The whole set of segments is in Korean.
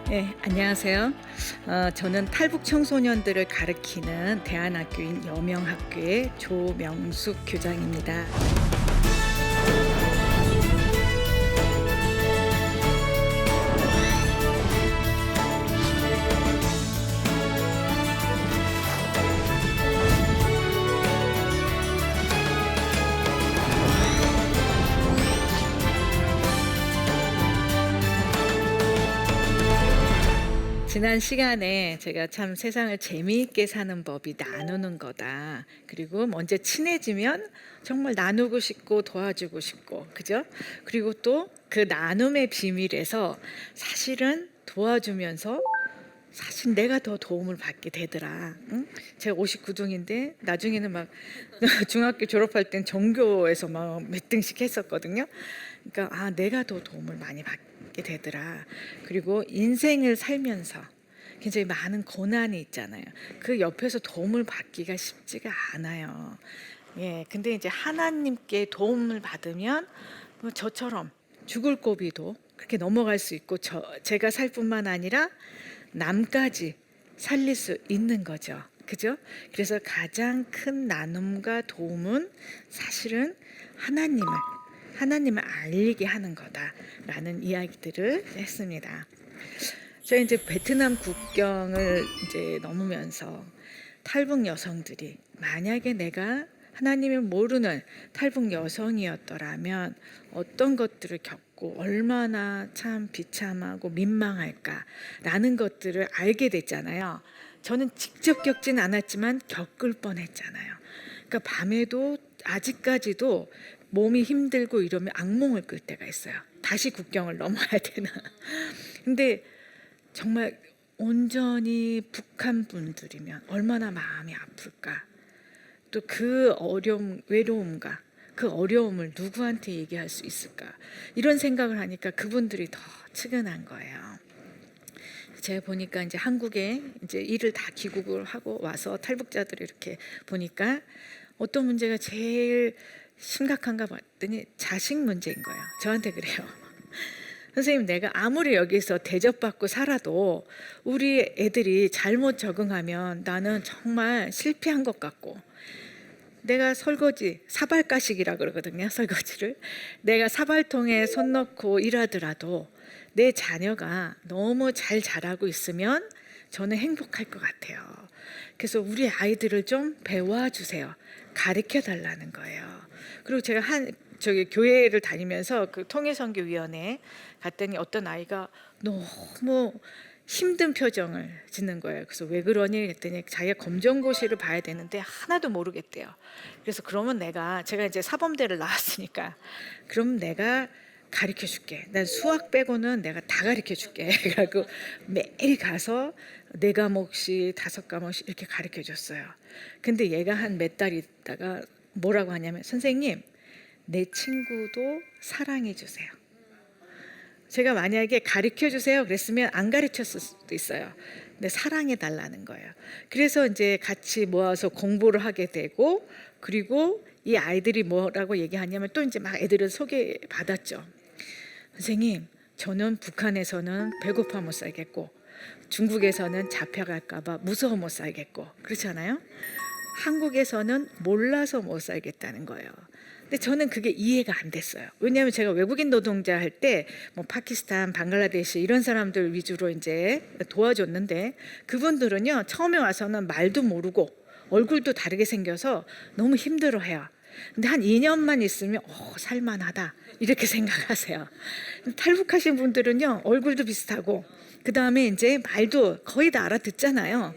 네, 안녕하세요. 저는 탈북 청소년들을 가르치는 대안학교인 여명학교의 조명숙 교장입니다. 지난 시간에 제가 참 세상을 재미있게 사는 법이 나누는 거다. 그리고 먼저 친해지면 정말 나누고 싶고 도와주고 싶고, 그죠? 그리고 또 그 나눔의 비밀에서 사실은 도와주면서 사실 내가 더 도움을 받게 되더라. 응? 제가 59등인데 나중에는 막 중학교 졸업할 땐 전교에서 막 몇 등씩 했었거든요. 그러니까 내가 더 도움을 많이 받게 되더라. 그리고 인생을 살면서 굉장히 많은 고난이 있잖아요. 그 옆에서 도움을 받기가 쉽지가 않아요. 예, 근데 이제 하나님께 도움을 받으면 저처럼 죽을 고비도 그렇게 넘어갈 수 있고 제가 살 뿐만 아니라 남까지 살릴 수 있는 거죠. 그죠? 그래서 가장 큰 나눔과 도움은 사실은 하나님을 알리게 하는 거다라는 이야기들을 했습니다. 제가 이제 베트남 국경을 이제 넘으면서 탈북 여성들이 만약에 내가 하나님을 모르는 탈북 여성이었더라면 어떤 것들을 겪고 얼마나 참 비참하고 민망할까라는 것들을 알게 됐잖아요. 저는 직접 겪진 않았지만 겪을 뻔했잖아요. 그러니까 밤에도 아직까지도 몸이 힘들고 이러면 악몽을 꿀 때가 있어요. 다시 국경을 넘어야 되나. 근데 정말 온전히 북한 분들이면 얼마나 마음이 아플까. 또 그 어려움, 외로움과 그 어려움을 누구한테 얘기할 수 있을까. 이런 생각을 하니까 그분들이 더 측은한 거예요. 제가 보니까 이제 한국에 이제 일을 다 귀국을 하고 와서 탈북자들을 이렇게 보니까 어떤 문제가 제일 심각한가 봤더니 자식 문제인 거예요. 저한테 그래요. 선생님, 내가 아무리 여기서 대접받고 살아도 우리 애들이 잘못 적응하면 나는 정말 실패한 것 같고, 내가 설거지, 사발가식이라 그러거든요, 설거지를. 내가 사발통에 손 넣고 일하더라도 내 자녀가 너무 잘 자라고 있으면 저는 행복할 것 같아요. 그래서 우리 아이들을 좀 배워주세요. 가르쳐 달라는 거예요. 그리고 제가 교회를 다니면서 그 통일선교위원회 갔더니 어떤 아이가 너무 힘든 표정을 짓는 거예요. 그래서 왜 그러니 했더니 자기가 검정고시를 봐야 되는데 하나도 모르겠대요. 그래서 그러면 제가 이제 사범대를 나왔으니까 그럼 내가 가르쳐 줄게. 난 수학 빼고는 내가 다 가르쳐 줄게. 그래갖고 매일 가서 4과목씩 5과목씩 이렇게 가르쳐 줬어요. 근데 얘가 한 몇 달 있다가 뭐라고 하냐면, 선생님, 내 친구도 사랑해 주세요. 제가 만약에 가르쳐 주세요 그랬으면 안 가르쳤을 수도 있어요. 근데 사랑해 달라는 거예요. 그래서 이제 같이 모아서 공부를 하게 되고, 그리고 이 아이들이 뭐라고 얘기하냐면 또 이제 막 애들을 소개받았죠. 선생님, 저는 북한에서는 배고파 못 살겠고 중국에서는 잡혀갈까 봐 무서워 못 살겠고 그렇잖아요. 한국에서는 몰라서 못 살겠다는 거예요. 근데 저는 그게 이해가 안 됐어요. 왜냐하면 제가 외국인 노동자 할 때 뭐 파키스탄, 방글라데시 이런 사람들 위주로 이제 도와줬는데, 그분들은요 처음에 와서는 말도 모르고 얼굴도 다르게 생겨서 너무 힘들어해요. 근데 한 2년만 있으면 살만하다 이렇게 생각하세요. 탈북하신 분들은요 얼굴도 비슷하고 그 다음에 이제 말도 거의 다 알아듣잖아요.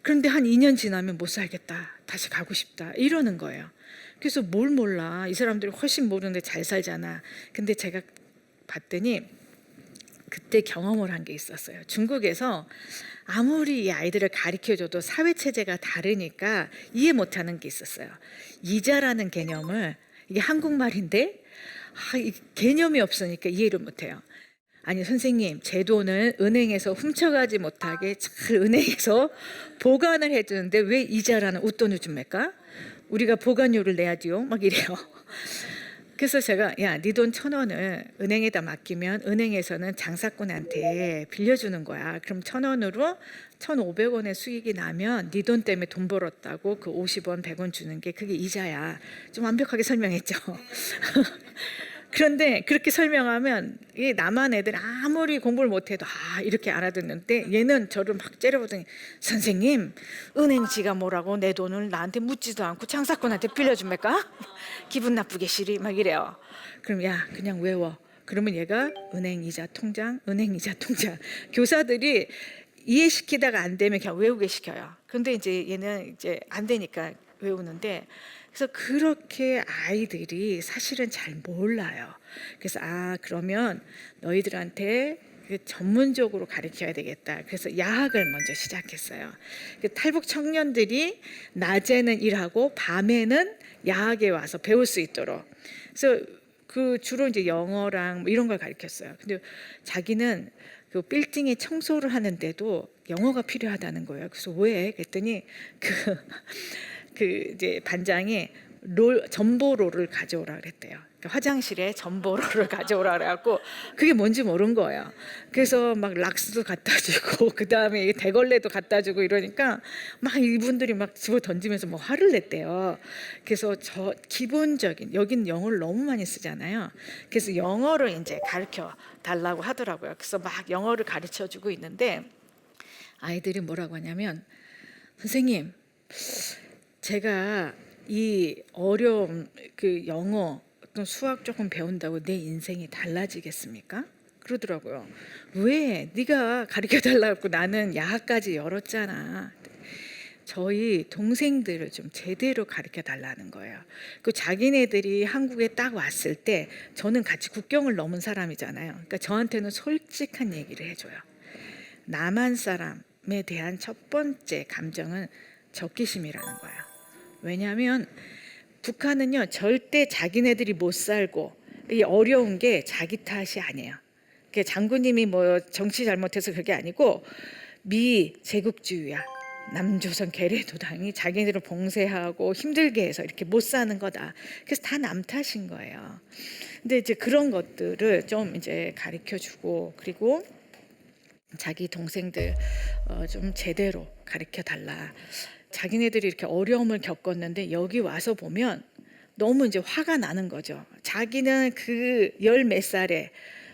그런데 한 2년 지나면 못 살겠다, 다시 가고 싶다 이러는 거예요. 그래서 뭘 몰라, 이 사람들이 훨씬 모르는데 잘 살잖아. 근데 제가 봤더니 그때 경험을 한 게 있었어요. 중국에서 아무리 이 아이들을 가르쳐줘도 사회체제가 다르니까 이해 못하는 게 있었어요. 이자라는 개념을, 이게 한국말인데 이 개념이 없으니까 이해를 못해요. 아니 선생님, 제 돈을 은행에서 훔쳐가지 못하게 잘 은행에서 보관을 해주는데 왜 이자라는 웃돈을 줍니까? 우리가 보관료를 내야지요 막 이래요. 그래서 제가 야, 네 돈 1,000원을 은행에다 맡기면 은행에서는 장사꾼한테 빌려주는 거야. 그럼 1,000원으로 1,500원의 수익이 나면 네 돈 때문에 돈 벌었다고 그 50원, 100원 주는 게 그게 이자야. 좀 완벽하게 설명했죠. 그런데 그렇게 설명하면 이 남한 애들 아무리 공부를 못해도 이렇게 알아듣는데 얘는 저를 막 째려보더니 선생님 은행지가 뭐라고 내 돈을 나한테 묻지도 않고 장사꾼한테 빌려줍니까? 기분 나쁘게 시리 막 이래요. 그럼 야 그냥 외워. 그러면 얘가 은행이자 통장 은행이자 통장 교사들이 이해시키다가 안 되면 그냥 외우게 시켜요. 근데 이제 얘는 이제 안 되니까 외우는데 그래서 그렇게 아이들이 사실은 잘 몰라요. 그래서 그러면 너희들한테 전문적으로 가르쳐야 되겠다. 그래서 야학을 먼저 시작했어요. 탈북 청년들이 낮에는 일하고 밤에는 야학에 와서 배울 수 있도록. 그래서 그 주로 이제 영어랑 뭐 이런 걸 가르쳤어요. 근데 자기는 그 빌딩에 청소를 하는데도 영어가 필요하다는 거예요. 그래서 왜? 그랬더니 그 이제 반장이 전보로를 가져오라 그랬대요. 그러니까 화장실에 전보로를 가져오라 그래갖고 그게 뭔지 모른 거예요. 그래서 막 락스도 갖다 주고 그 다음에 대걸레도 갖다 주고 이러니까 막 이분들이 막 집어 던지면서 뭐 화를 냈대요. 그래서 저 기본적인 여긴 영어를 너무 많이 쓰잖아요. 그래서 영어를 이제 가르쳐 달라고 하더라고요. 그래서 막 영어를 가르쳐 주고 있는데 아이들이 뭐라고 하냐면 선생님 제가 이 어려운 그 영어 어떤 수학 조금 배운다고 내 인생이 달라지겠습니까? 그러더라고요. 왜? 네가 가르쳐 달라고 나는 야학까지 열었잖아. 저희 동생들을 좀 제대로 가르쳐 달라는 거예요. 그 자기네들이 한국에 딱 왔을 때 저는 같이 국경을 넘은 사람이잖아요. 그러니까 저한테는 솔직한 얘기를 해줘요. 남한 사람에 대한 첫 번째 감정은 적개심이라는 거예요. 왜냐하면 북한은요 절대 자기네들이 못 살고 이 어려운 게 자기 탓이 아니에요. 장군님이 뭐 정치 잘못해서 그게 아니고 미 제국주의야. 남조선 계례도당이 자기네들을 봉쇄하고 힘들게 해서 이렇게 못 사는 거다. 그래서 다 남 탓인 거예요. 근데 이제 그런 것들을 좀 이제 가르쳐 주고 그리고 자기 동생들 좀 제대로 가르쳐 달라. 자기네들이 이렇게 어려움을 겪었는데 여기 와서 보면 너무 이제 화가 나는 거죠. 자기는 그 열 몇 살에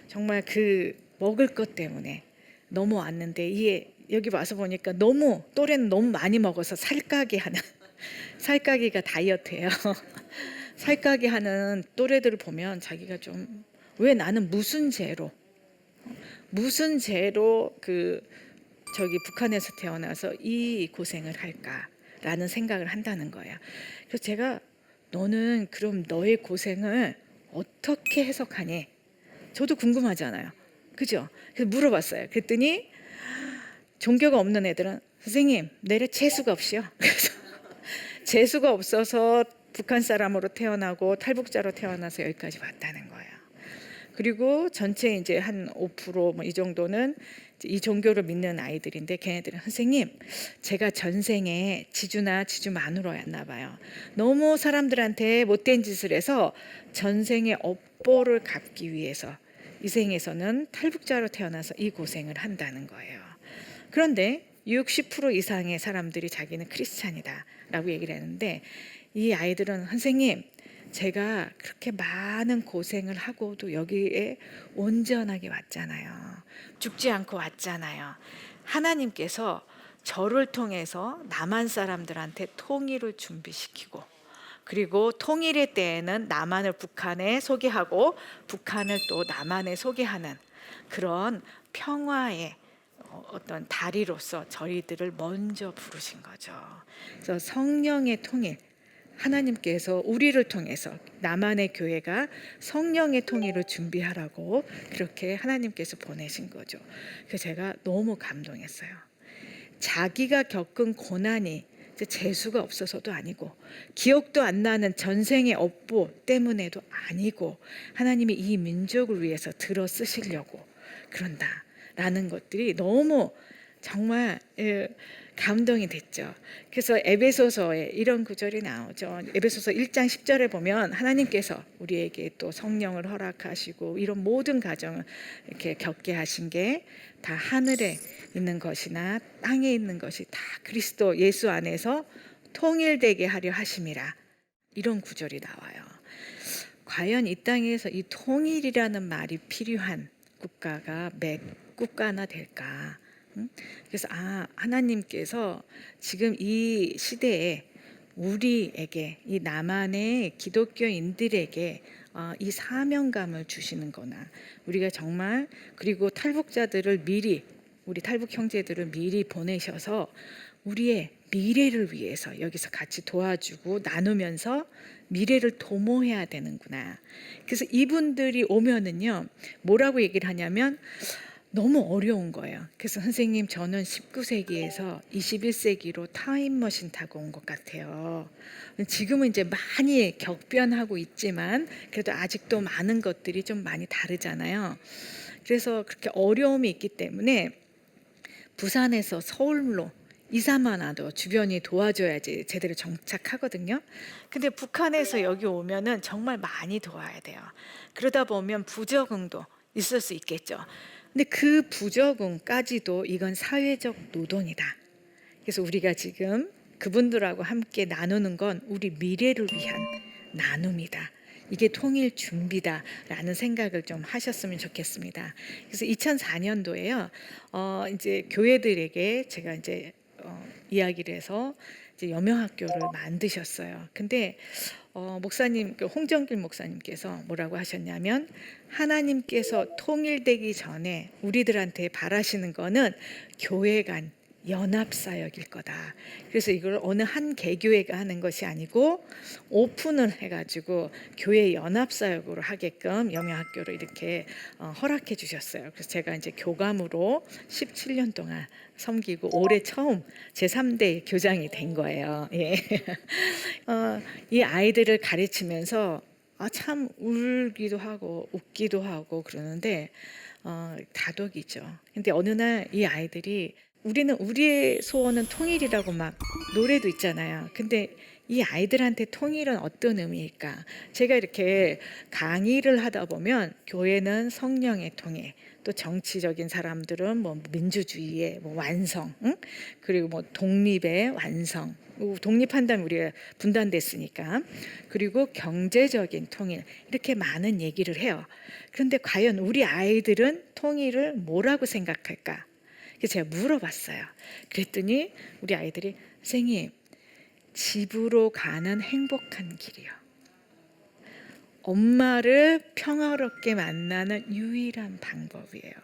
정말 그 먹을 것 때문에 넘어왔는데 이게 여기 와서 보니까 너무 또래는 너무 많이 먹어서 살까기 하는 살까기가 다이어트예요. 살까기 하는 또래들을 보면 자기가 좀 왜 나는 무슨 죄로 그 저기 북한에서 태어나서 이 고생을 할까라는 생각을 한다는 거예요. 그래서 제가 너는 그럼 너의 고생을 어떻게 해석하니? 저도 궁금하잖아요. 그죠? 그래서 물어봤어요. 그랬더니 종교가 없는 애들은 선생님 내래 재수가 없이요. 그래서 재수가 없어서 북한 사람으로 태어나고 탈북자로 태어나서 여기까지 왔다는 거예요. 그리고 전체 이제 한 5% 이 정도는 이 종교를 믿는 아이들인데 걔네들은 선생님 제가 전생에 지주나 지주 마누라였나 봐요. 너무 사람들한테 못된 짓을 해서 전생의 업보를 갚기 위해서 이 생에서는 탈북자로 태어나서 이 고생을 한다는 거예요. 그런데 60% 이상의 사람들이 자기는 크리스찬이다 라고 얘기를 했는데 이 아이들은 선생님 제가 그렇게 많은 고생을 하고도 여기에 온전하게 왔잖아요. 죽지 않고 왔잖아요. 하나님께서 저를 통해서 남한 사람들한테 통일을 준비시키고 그리고 통일의 때에는 남한을 북한에 소개하고 북한을 또 남한에 소개하는 그런 평화의 어떤 다리로서 저희들을 먼저 부르신 거죠. 그래서 성령의 통일 하나님께서 우리를 통해서 남한의 교회가 성령의 통일을 준비하라고 그렇게 하나님께서 보내신 거죠. 그래서 제가 너무 감동했어요. 자기가 겪은 고난이 재수가 없어서도 아니고 기억도 안 나는 전생의 업보 때문에도 아니고 하나님이 이 민족을 위해서 들어 쓰시려고 그런다라는 것들이 너무 정말 감동이 됐죠. 그래서 에베소서에 이런 구절이 나오죠. 에베소서 1장 10절에 보면 하나님께서 우리에게 또 성령을 허락하시고 이런 모든 과정을 이렇게 겪게 하신 게 다 하늘에 있는 것이나 땅에 있는 것이 다 그리스도 예수 안에서 통일되게 하려 하심이라. 이런 구절이 나와요. 과연 이 땅에서 이 통일이라는 말이 필요한 국가가 몇 국가나 될까? 그래서 하나님께서 지금 이 시대에 우리에게, 이 남한의 기독교인들에게 이 사명감을 주시는구나. 우리가 정말, 그리고 탈북자들을 미리, 우리 탈북 형제들을 미리 보내셔서 우리의 미래를 위해서 여기서 같이 도와주고 나누면서 미래를 도모해야 되는구나. 그래서 이분들이 오면은요, 뭐라고 얘기를 하냐면 너무 어려운 거예요. 그래서 선생님, 저는 19세기에서 21세기로 타임머신 타고 온 것 같아요. 지금은 이제 많이 격변하고 있지만 그래도 아직도 많은 것들이 좀 많이 다르잖아요. 그래서 그렇게 어려움이 있기 때문에 부산에서 서울로 이사만 와도 주변이 도와줘야지 제대로 정착하거든요. 근데 북한에서 여기 오면은 정말 많이 도와야 돼요. 그러다 보면 부적응도 있을 수 있겠죠. 근데 그 부적응까지도 이건 사회적 노동이다. 그래서 우리가 지금 그분들하고 함께 나누는 건 우리 미래를 위한 나눔이다. 이게 통일 준비다라는 생각을 좀 하셨으면 좋겠습니다. 그래서 2004년도에요. 이제 교회들에게 제가 이제 이야기를 해서 이제 염영학교를 만드셨어요. 근데 목사님, 홍정길 목사님께서 뭐라고 하셨냐면, 하나님께서 통일되기 전에 우리들한테 바라시는 거는 교회 간 연합사역일 거다. 그래서 이걸 어느 한 개교회가 하는 것이 아니고 오픈을 해가지고 교회 연합사역으로 하게끔 염영학교를 이렇게 허락해 주셨어요. 그래서 제가 이제 교감으로 17년 동안 섬기고 올해 처음 제3대 교장이 된 거예요. 예. 이 아이들을 가르치면서 참 울기도 하고 웃기도 하고 그러는데 다독이죠. 근데 어느 날 이 아이들이, 우리의 소원은 통일이라고 막 노래도 있잖아요. 근데 이 아이들한테 통일은 어떤 의미일까? 제가 이렇게 강의를 하다 보면 교회는 성령의 통일, 또 정치적인 사람들은 뭐 민주주의의 뭐 완성, 그리고 뭐 독립의 완성. 독립한다면 우리가 분단됐으니까. 그리고 경제적인 통일, 이렇게 많은 얘기를 해요. 그런데 과연 우리 아이들은 통일을 뭐라고 생각할까? 그래서 제가 물어봤어요. 그랬더니 우리 아이들이, 선생님, 집으로 가는 행복한 길이요. 엄마를 평화롭게 만나는 유일한 방법이에요.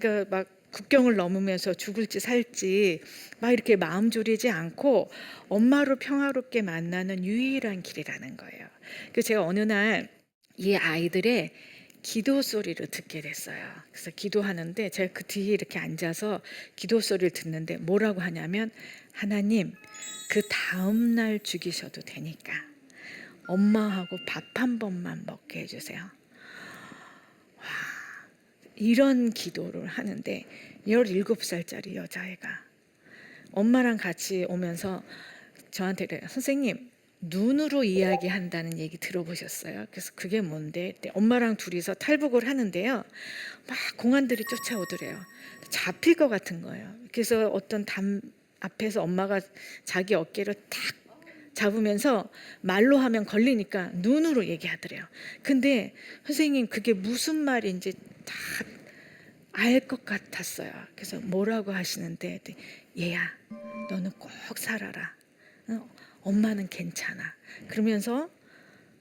그러니까 막 국경을 넘으면서 죽을지 살지 막 이렇게 마음 졸이지 않고 엄마를 평화롭게 만나는 유일한 길이라는 거예요. 그래서 제가 어느 날 이 아이들의 기도 소리를 듣게 됐어요. 그래서 기도하는데 제가 그 뒤에 이렇게 앉아서 기도 소리를 듣는데 뭐라고 하냐면, 하나님, 그 다음 날 죽이셔도 되니까 엄마하고 밥 한 번만 먹게 해주세요. 와, 이런 기도를 하는데 17살짜리 여자애가 엄마랑 같이 오면서 저한테 그래요. 선생님, 눈으로 이야기한다는 얘기 들어보셨어요? 그래서 그게 뭔데? 엄마랑 둘이서 탈북을 하는데요. 막 공안들이 쫓아오더래요. 잡힐 것 같은 거예요. 그래서 어떤 담 앞에서 엄마가 자기 어깨를 탁 잡으면서 말로 하면 걸리니까 눈으로 얘기하더래요. 근데 선생님, 그게 무슨 말인지 다 알 것 같았어요. 그래서 뭐라고 하시는데, 얘야, 너는 꼭 살아라. 엄마는 괜찮아. 그러면서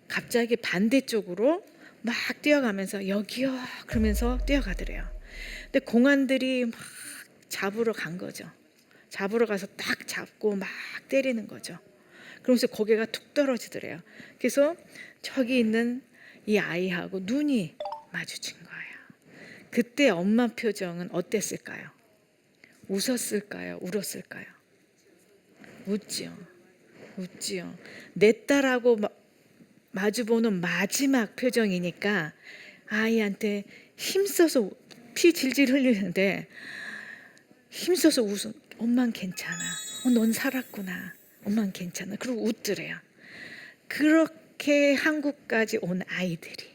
갑자기 반대쪽으로 막 뛰어가면서 여기요 그러면서 뛰어가더래요. 근데 공안들이 막 잡으러 간 거죠. 잡으러 가서 딱 잡고 막 때리는 거죠. 그러면서 고개가 툭 떨어지더래요. 그래서 저기 있는 이 아이하고 눈이 마주친 거예요. 그때 엄마 표정은 어땠을까요? 웃었을까요? 울었을까요? 웃지요. 웃지요. 내 딸하고 마주보는 마지막 표정이니까 아이한테 힘써서 피 질질 흘리는데 힘써서 웃은, 엄만 괜찮아. 넌 살았구나. 엄마는 괜찮아. 그리고 웃더래요. 그렇게 한국까지 온 아이들이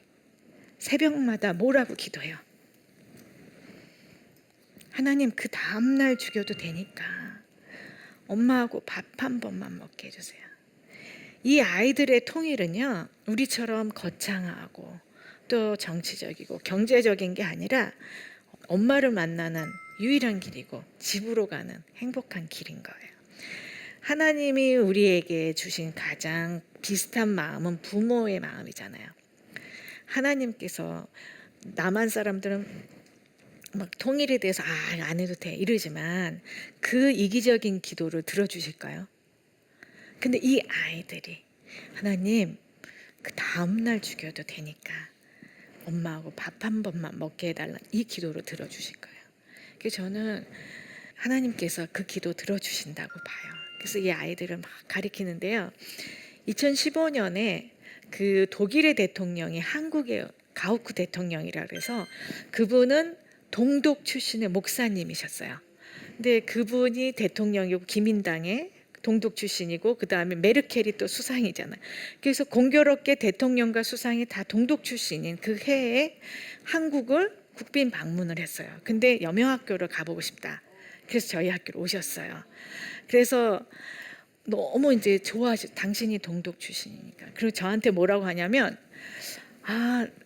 새벽마다 뭐라고 기도해요? 하나님, 그 다음날 죽여도 되니까 엄마하고 밥 한 번만 먹게 해주세요. 이 아이들의 통일은요, 우리처럼 거창하고 또 정치적이고 경제적인 게 아니라 엄마를 만나는 유일한 길이고 집으로 가는 행복한 길인 거예요. 하나님이 우리에게 주신 가장 비슷한 마음은 부모의 마음이잖아요. 하나님께서 남한 사람들은 막 통일에 대해서 안 해도 돼 이러지만 그 이기적인 기도를 들어주실까요? 근데 이 아이들이 하나님, 그 다음날 죽여도 되니까 엄마하고 밥 한 번만 먹게 해달라, 이 기도를 들어주실 거예요. 그래서 저는 하나님께서 그 기도 들어주신다고 봐요. 그래서 이 아이들을 막 가리키는데요. 2015년에 그 독일의 대통령이 한국의 가우크 대통령이라 그래서 그분은 동독 출신의 목사님이셨어요. 근데 그분이 대통령이고 기민당의 동독 출신이고 그 다음에 메르켈이 또 수상이잖아요. 그래서 공교롭게 대통령과 수상이 다 동독 출신인 그 해에 한국을 국빈 방문을 했어요. 근데 여명학교를 가보고 싶다. 그래서 저희 학교로 오셨어요. 그래서 너무 이제 좋아하죠. 당신이 동독 출신이니까. 그리고 저한테 뭐라고 하냐면,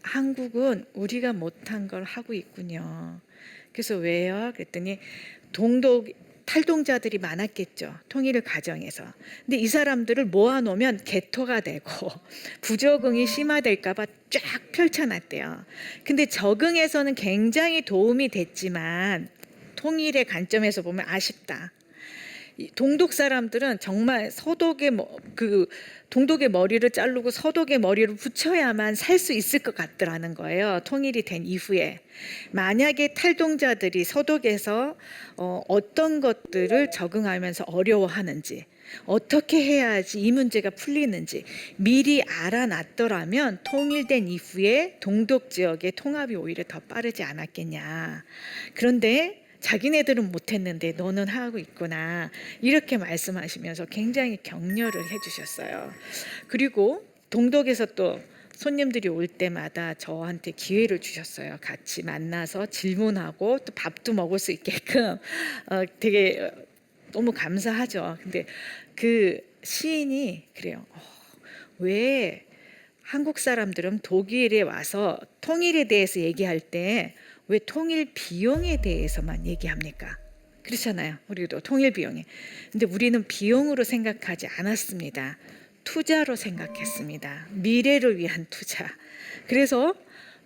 한국은 우리가 못한 걸 하고 있군요. 그래서 왜요? 그랬더니 동독 탈동자들이 많았겠죠. 통일의 과정에서. 근데 이 사람들을 모아놓으면 개토가 되고 부적응이 심화될까 봐 쫙 펼쳐놨대요. 근데 적응에서는 굉장히 도움이 됐지만 통일의 관점에서 보면 아쉽다. 동독 사람들은 정말 서독의 동독의 머리를 자르고 서독의 머리를 붙여야만 살 수 있을 것 같더라는 거예요. 통일이 된 이후에. 만약에 탈동자들이 서독에서 어떤 것들을 적응하면서 어려워하는지, 어떻게 해야지 이 문제가 풀리는지 미리 알아놨더라면 통일된 이후에 동독 지역의 통합이 오히려 더 빠르지 않았겠냐. 그런데 자기네들은 못했는데 너는 하고 있구나, 이렇게 말씀하시면서 굉장히 격려를 해주셨어요. 그리고 동독에서 또 손님들이 올 때마다 저한테 기회를 주셨어요. 같이 만나서 질문하고 또 밥도 먹을 수 있게끔. 되게 너무 감사하죠. 근데 그 시인이 그래요. 왜 한국 사람들은 독일에 와서 통일에 대해서 얘기할 때 왜 통일 비용에 대해서만 얘기합니까? 그렇잖아요. 우리도 통일 비용이. 근데 우리는 비용으로 생각하지 않았습니다. 투자로 생각했습니다. 미래를 위한 투자. 그래서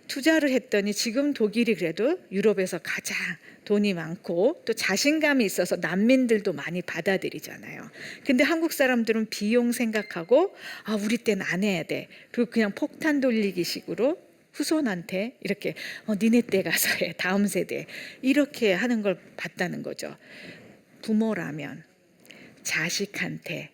투자를 했더니 지금 독일이 그래도 유럽에서 가장 돈이 많고 또 자신감이 있어서 난민들도 많이 받아들이잖아요. 근데 한국 사람들은 비용 생각하고 우리 때는 안 해야 돼. 그리고 그냥 폭탄 돌리기 식으로 후손한테 이렇게 니네 때 가서 해, 다음 세대, 이렇게 하는 걸 봤다는 거죠. 부모라면 자식한테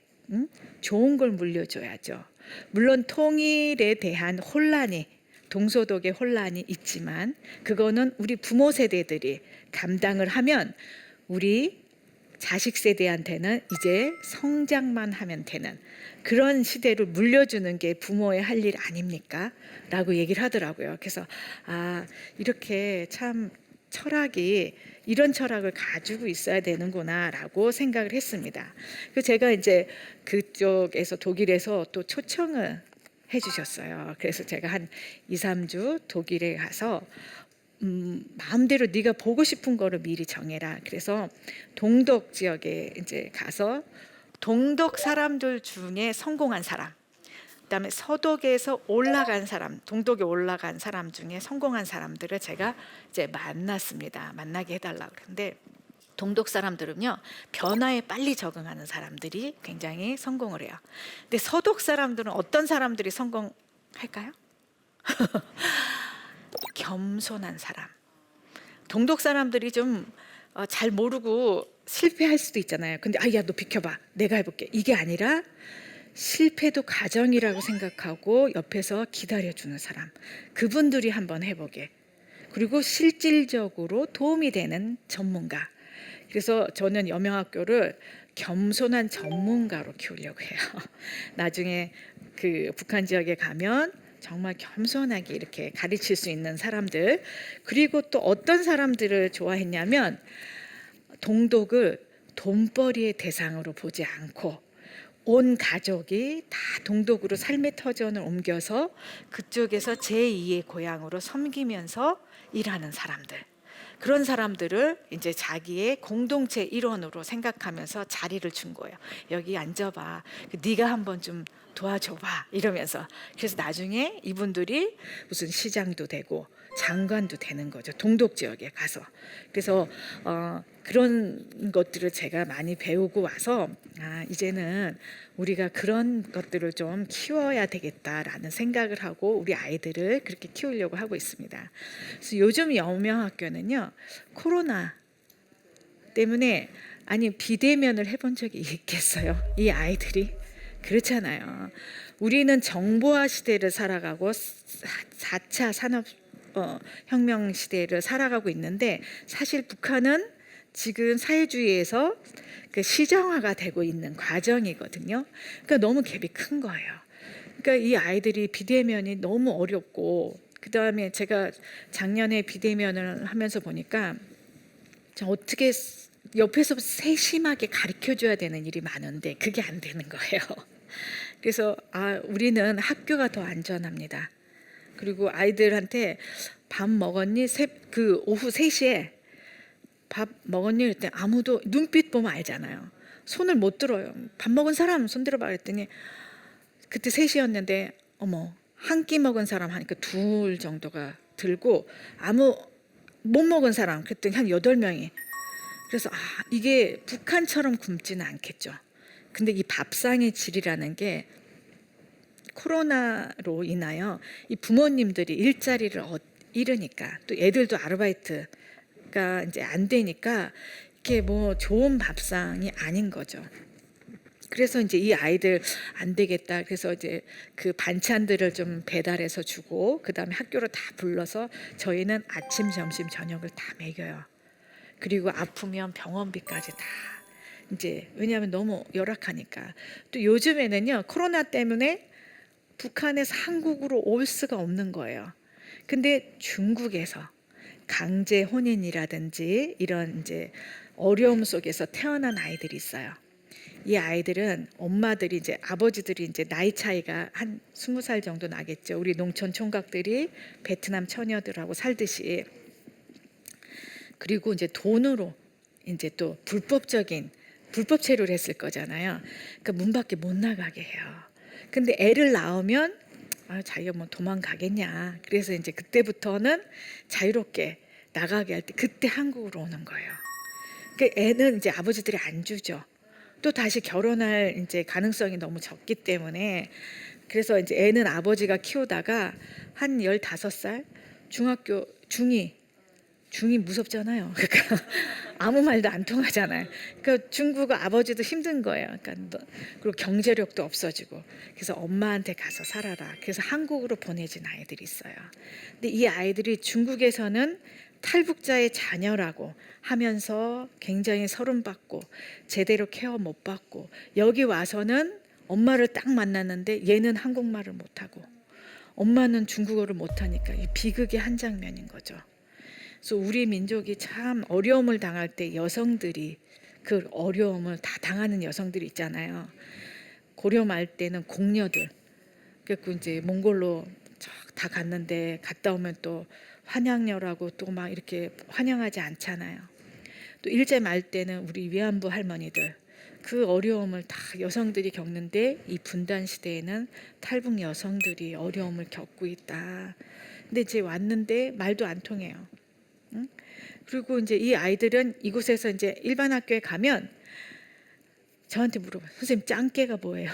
좋은 걸 물려줘야죠. 물론 통일에 대한 혼란이, 동서독의 혼란이 있지만 그거는 우리 부모 세대들이 감당을 하면 우리 자식 세대한테는 이제 성장만 하면 되는 그런 시대를 물려주는 게 부모의 할 일 아닙니까? 라고 얘기를 하더라고요. 그래서 이렇게 참 철학이 이런 철학을 가지고 있어야 되는구나 라고 생각을 했습니다. 그래서 제가 이제 그쪽에서 독일에서 또 초청을 해주셨어요. 그래서 제가 한 2, 3주 독일에 가서 마음대로 네가 보고 싶은 거를 미리 정해라. 그래서 동독 지역에 이제 가서 동독 사람들 중에 성공한 사람, 그다음에 서독에서 올라간 사람, 동독에 올라간 사람 중에 성공한 사람들을 제가 이제 만났습니다. 만나게 해달라고 그러는데 동독 사람들은요, 변화에 빨리 적응하는 사람들이 굉장히 성공을 해요. 근데 서독 사람들은 어떤 사람들이 성공할까요? 겸손한 사람. 동독 사람들이 좀 잘 모르고 실패할 수도 있잖아요. 근데 야, 너 비켜봐, 내가 해볼게, 이게 아니라 실패도 과정이라고 생각하고 옆에서 기다려주는 사람, 그분들이 한번 해보게, 그리고 실질적으로 도움이 되는 전문가. 그래서 저는 여명학교를 겸손한 전문가로 키우려고 해요. 나중에 그 북한 지역에 가면 정말 겸손하게 이렇게 가르칠 수 있는 사람들. 그리고 또 어떤 사람들을 좋아했냐면 동독을 돈벌이의 대상으로 보지 않고 온 가족이 다 동독으로 삶의 터전을 옮겨서 그쪽에서 제2의 고향으로 섬기면서 일하는 사람들. 그런 사람들을 이제 자기의 공동체 일원으로 생각하면서 자리를 준 거예요. 여기 앉아봐. 네가 한번 좀 도와줘봐. 이러면서. 그래서 나중에 이분들이 무슨 시장도 되고 장관도 되는 거죠. 동독 지역에 가서. 그래서 그런 것들을 제가 많이 배우고 와서 이제는 우리가 그런 것들을 좀 키워야 되겠다라는 생각을 하고 우리 아이들을 그렇게 키우려고 하고 있습니다. 그래서 요즘 영명학교는요, 코로나 때문에 비대면을 해본 적이 있겠어요? 이 아이들이? 그렇잖아요. 우리는 정보화 시대를 살아가고 4차 산업 혁명 시대를 살아가고 있는데 사실 북한은 지금 사회주의에서 그 시정화가 되고 있는 과정이거든요. 그러니까 너무 갭이 큰 거예요. 그러니까 이 아이들이 비대면이 너무 어렵고, 그 다음에 제가 작년에 비대면을 하면서 보니까 어떻게 옆에서 세심하게 가르쳐줘야 되는 일이 많은데 그게 안 되는 거예요. 그래서 우리는 학교가 더 안전합니다. 그리고 아이들한테 밥 먹었니? 그 오후 3시에 밥 먹었니? 그랬더니 아무도 눈빛 보면 알잖아요. 손을 못 들어요. 밥 먹은 사람 손 들어봐 그랬더니 그때 3시였는데 한 끼 먹은 사람 하니까 2 정도가 들고 못 먹은 사람 그랬더니 한 8명이. 그래서 이게 북한처럼 굶지는 않겠죠. 근데 이 밥상의 질이라는 게 코로나로 인하여 이 부모님들이 일자리를 잃으니까 또 애들도 아르바이트가 이제 안 되니까 이게 좋은 밥상이 아닌 거죠. 그래서 이제 이 아이들 안 되겠다. 그래서 이제 그 반찬들을 좀 배달해서 주고 그다음에 학교로 다 불러서 저희는 아침, 점심, 저녁을 다 먹여요. 그리고 아프면 병원비까지 다 이제 왜냐하면 너무 열악하니까. 또 요즘에는요 코로나 때문에 북한에서 한국으로 올 수가 없는 거예요. 근데 중국에서 강제 혼인이라든지 이런 이제 어려움 속에서 태어난 아이들이 있어요. 이 아이들은 엄마들이 이제 아버지들이 이제 나이 차이가 한 20살 정도 나겠죠. 우리 농촌 총각들이 베트남 처녀들하고 살듯이. 그리고 이제 돈으로 이제 또 불법 체류를 했을 거잖아요. 그러니까 문 밖에 못 나가게 해요. 근데 애를 낳으면 자기가 도망가겠냐. 그래서 이제 그때부터는 자유롭게 나가게 할 때 그때 한국으로 오는 거예요. 그러니까 애는 이제 아버지들이 안 주죠. 또 다시 결혼할 이제 가능성이 너무 적기 때문에. 그래서 이제 애는 아버지가 키우다가 한 15살 중학교 중이 무섭잖아요. 그러니까 아무 말도 안 통하잖아요. 그러니까 중국어 아버지도 힘든 거예요. 그러니까 그리고 경제력도 없어지고. 그래서 엄마한테 가서 살아라. 그래서 한국으로 보내진 아이들이 있어요. 근데 이 아이들이 중국에서는 탈북자의 자녀라고 하면서 굉장히 서름받고 제대로 케어 못 받고, 여기 와서는 엄마를 딱 만났는데 얘는 한국말을 못하고 엄마는 중국어를 못하니까 이 비극의 한 장면인 거죠. 그래서 우리 민족이 참 어려움을 당할 때 여성들이 그 어려움을 다 당하는 여성들이 있잖아요. 고려 말 때는 공녀들. 그래서 이제 몽골로 다 갔는데 갔다 오면 또 환양녀라고 또 막 이렇게 환영하지 않잖아요. 또 일제 말 때는 우리 위안부 할머니들 그 어려움을 다 여성들이 겪는데 이 분단 시대에는 탈북 여성들이 어려움을 겪고 있다. 근데 이제 왔는데 말도 안 통해요. 그리고 이제 이 아이들은 이곳에서 이제 일반 학교에 가면 저한테 물어봐요. 선생님 짱깨가 뭐예요?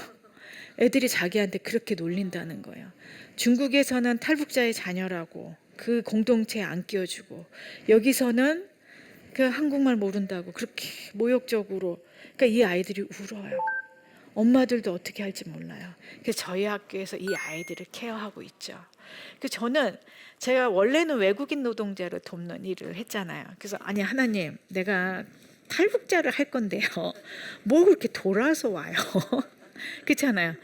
애들이 자기한테 그렇게 놀린다는 거예요. 중국에서는 탈북자의 자녀라고 그 공동체에 안 끼워주고, 여기서는 그 한국말 모른다고 그렇게 모욕적으로. 그러니까 이 아이들이 울어요. 엄마들도 어떻게 할지 몰라요. 그래서 저희 학교에서 이 아이들을 케어하고 있죠. 그래서 저는 제가 원래는 외국인 노동자를 돕는 일을 했잖아요. 그래서 하나님, 내가 탈북자를 할 건데요. 뭐 그렇게 돌아서 와요. 그렇잖아요.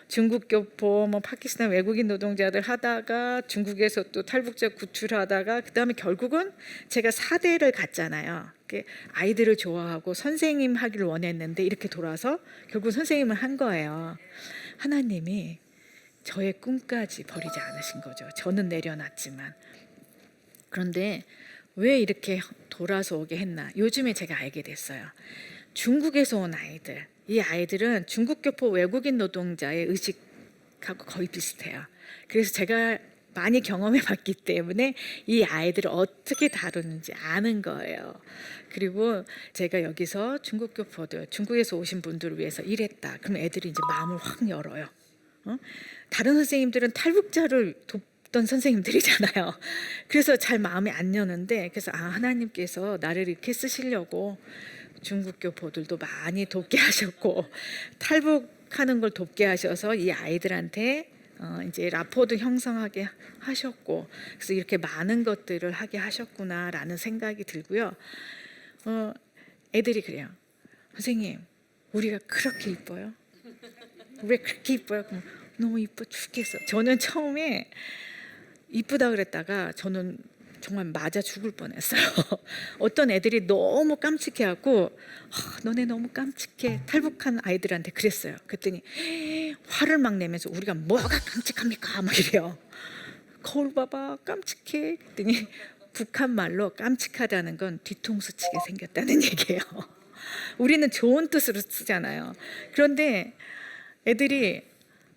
중국 교포, 뭐 파키스탄 외국인 노동자들 하다가 중국에서 또 탈북자 구출하다가 그다음에 결국은 제가 사대를 갔잖아요. 아이들을 좋아하고 선생님 하기를 원했는데 이렇게 돌아서 결국 선생님을 한 거예요. 하나님이 저의 꿈까지 버리지 않으신 거죠. 저는 내려놨지만. 그런데 왜 이렇게 돌아서 오게 했나? 요즘에 제가 알게 됐어요. 중국에서 온 아이들, 이 아이들은 중국 교포 외국인 노동자의 의식하고 거의 비슷해요. 그래서 제가 많이 경험해 봤기 때문에 이 아이들을 어떻게 다루는지 아는 거예요. 그리고 제가 여기서 중국 교포들, 중국에서 오신 분들을 위해서 일했다. 그럼 애들이 이제 마음을 확 열어요. 다른 선생님들은 탈북자를 돕던 선생님들이잖아요. 그래서 잘 마음이 안 여는데, 그래서 하나님께서 나를 이렇게 쓰시려고 중국 교포들도 많이 돕게 하셨고 탈북하는 걸 돕게 하셔서 이 아이들한테 이제 라포도 형성하게 하셨고, 그래서 이렇게 많은 것들을 하게 하셨구나라는 생각이 들고요. 애들이 그래요. 선생님, 우리가 그렇게 이뻐요? 왜 그렇게 이뻐요? 너무 이뻐 죽겠어. 저는 처음에 이쁘다 그랬다가 저는 정말 맞아 죽을 뻔했어요. 어떤 애들이 너무 깜찍해갖고 너네 너무 깜찍해, 탈북한 아이들한테 그랬어요. 그랬더니 화를 막 내면서 우리가 뭐가 깜찍합니까? 막 이래요. 거울 봐봐 깜찍해. 그랬더니 북한 말로 깜찍하다는 건 뒤통수 치게 생겼다는 얘기예요. 우리는 좋은 뜻으로 쓰잖아요. 그런데 애들이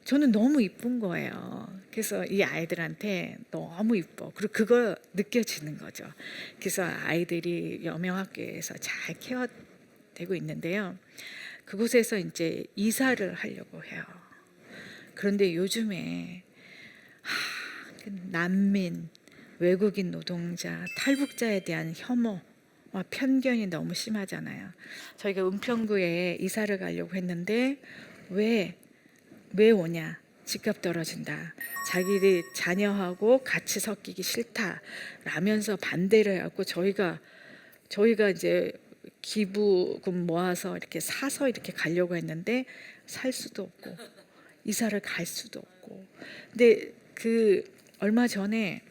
저는 너무 이쁜 거예요. 그래서 이 아이들한테 너무 이뻐. 그리고 그걸 느껴지는 거죠. 그래서 아이들이 여명학교에서 잘 케어되고 있는데요. 그곳에서 이제 이사를 하려고 해요. 그런데 요즘에 난민, 외국인 노동자, 탈북자에 대한 혐오와 편견이 너무 심하잖아요. 저희가 은평구에 이사를 가려고 했는데 왜 오냐? 집값 떨어진다. 자기들 자녀하고 같이 섞이기 싫다라면서 반대를 해갖고 저희가 이제 기부금 모아서 이렇게 사서 이렇게 가려고 했는데 살 수도 없고 이사를 갈 수도 없고. 근데 얼마 전에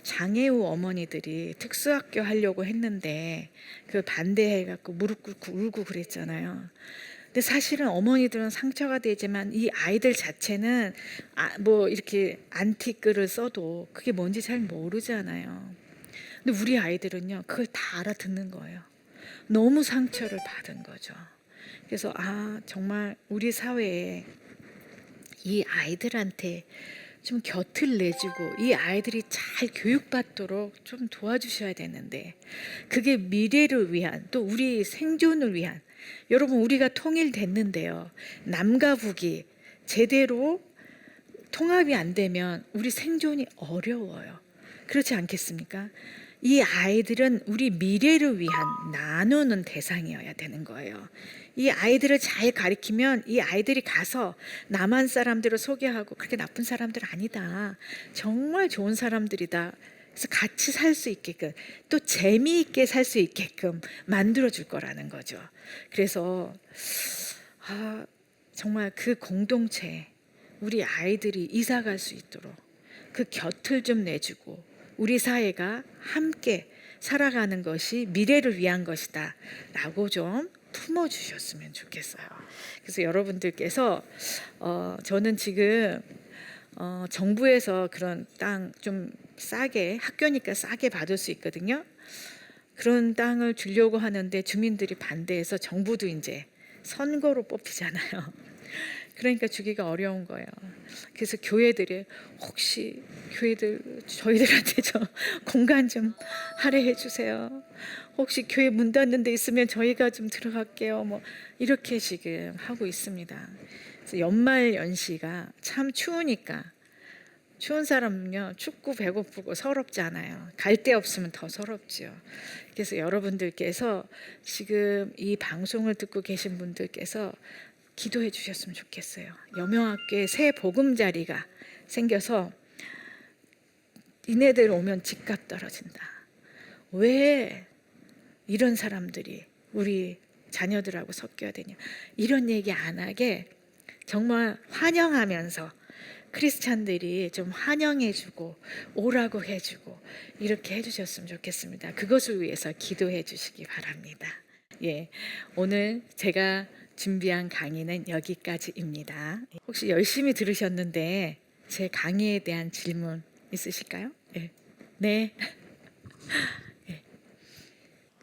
장애우 어머니들이 특수학교 하려고 했는데 반대해갖고 무릎 꿇고 울고 그랬잖아요. 근데 사실은 어머니들은 상처가 되지만 이 아이들 자체는 뭐 이렇게 안티글을 써도 그게 뭔지 잘 모르잖아요. 근데 우리 아이들은요 그걸 다 알아듣는 거예요. 너무 상처를 받은 거죠. 그래서 정말 우리 사회에 이 아이들한테 좀 곁을 내주고 이 아이들이 잘 교육받도록 좀 도와주셔야 되는데, 그게 미래를 위한, 또 우리 생존을 위한, 여러분 우리가 통일됐는데요, 남과 북이 제대로 통합이 안 되면 우리 생존이 어려워요. 그렇지 않겠습니까? 이 아이들은 우리 미래를 위한 나누는 대상이어야 되는 거예요. 이 아이들을 잘 가리키면 이 아이들이 가서 남한 사람들을 소개하고 그렇게 나쁜 사람들 아니다, 정말 좋은 사람들이다, 그래서 같이 살 수 있게끔 또 재미있게 살 수 있게끔 만들어줄 거라는 거죠. 그래서 정말 그 공동체에 우리 아이들이 이사 갈 수 있도록 그 곁을 좀 내주고 우리 사회가 함께 살아가는 것이 미래를 위한 것이다 라고 좀 품어주셨으면 좋겠어요. 그래서 여러분들께서 저는 지금 정부에서 그런 땅 좀 싸게, 학교니까 싸게 받을 수 있거든요. 그런 땅을 주려고 하는데 주민들이 반대해서 정부도 이제 선거로 뽑히잖아요. 그러니까 주기가 어려운 거예요. 그래서 교회들이 혹시 저희들한테 좀 공간 좀 할애해 주세요. 혹시 교회 문 닫는 데 있으면 저희가 좀 들어갈게요. 뭐 이렇게 지금 하고 있습니다. 그래서 연말 연시가 참 추우니까, 추운 사람은요 춥고 배고프고 서럽지 않아요. 갈 데 없으면 더 서럽죠. 그래서 여러분들께서 지금 이 방송을 듣고 계신 분들께서 기도해 주셨으면 좋겠어요. 여명학교에 새 보금자리가 생겨서 이네들 오면 집값 떨어진다. 왜 이런 사람들이 우리 자녀들하고 섞여야 되냐, 이런 얘기 안 하게 정말 환영하면서 크리스찬들이 좀 환영해주고 오라고 해주고 이렇게 해주셨으면 좋겠습니다. 그것을 위해서 기도해 주시기 바랍니다. 예, 오늘 제가 준비한 강의는 여기까지입니다. 혹시 열심히 들으셨는데 제 강의에 대한 질문 있으실까요? 네. 네.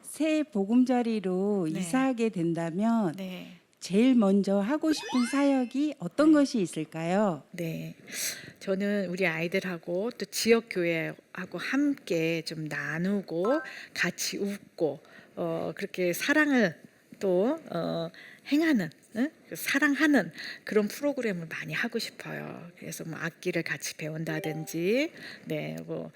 새 보금자리로 네. 이사하게 된다면 네. 제일 먼저 하고 싶은 사역이 어떤 것이 있을까요? 네. 저는 우리 아이들하고 또 지역 교회하고 함께 좀 나누고 같이 웃고 그렇게 사랑을 또 행하는, 사랑하는 그런 프로그램을 많이 하고 싶어요. 그래서 뭐 악기를 같이 배운다든지, 네, 뭐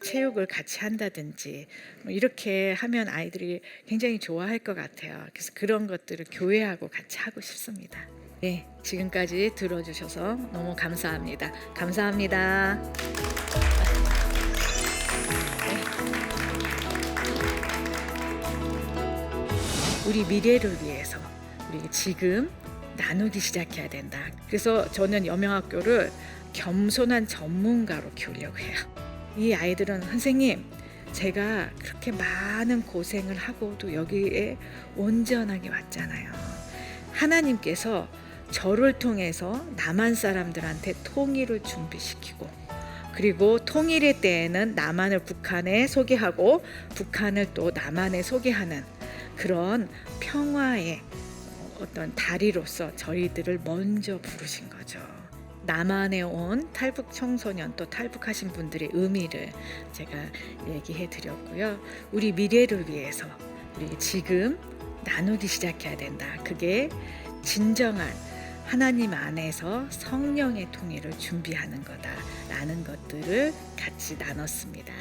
체육을 같이 한다든지, 뭐 이렇게 하면 아이들이 굉장히 좋아할 것 같아요. 그래서 그런 것들을 교회하고 같이 하고 싶습니다. 네, 지금까지 들어주셔서 너무 감사합니다. 감사합니다. 우리 미래를 위해서 우리 지금 나누기 시작해야 된다. 그래서 저는 여명학교를 겸손한 전문가로 키우려고 해요. 이 아이들은 선생님, 제가 그렇게 많은 고생을 하고도 여기에 온전하게 왔잖아요. 하나님께서 저를 통해서 남한 사람들한테 통일을 준비시키고, 그리고 통일의 때에는 남한을 북한에 소개하고 북한을 또 남한에 소개하는 그런 평화의 어떤 다리로서 저희들을 먼저 부르신 거죠. 남한에 온 탈북 청소년 또 탈북하신 분들의 의미를 제가 얘기해 드렸고요. 우리 미래를 위해서 우리 지금 나누기 시작해야 된다. 그게 진정한 하나님 안에서 성령의 통일을 준비하는 거다라는 것들을 같이 나눴습니다.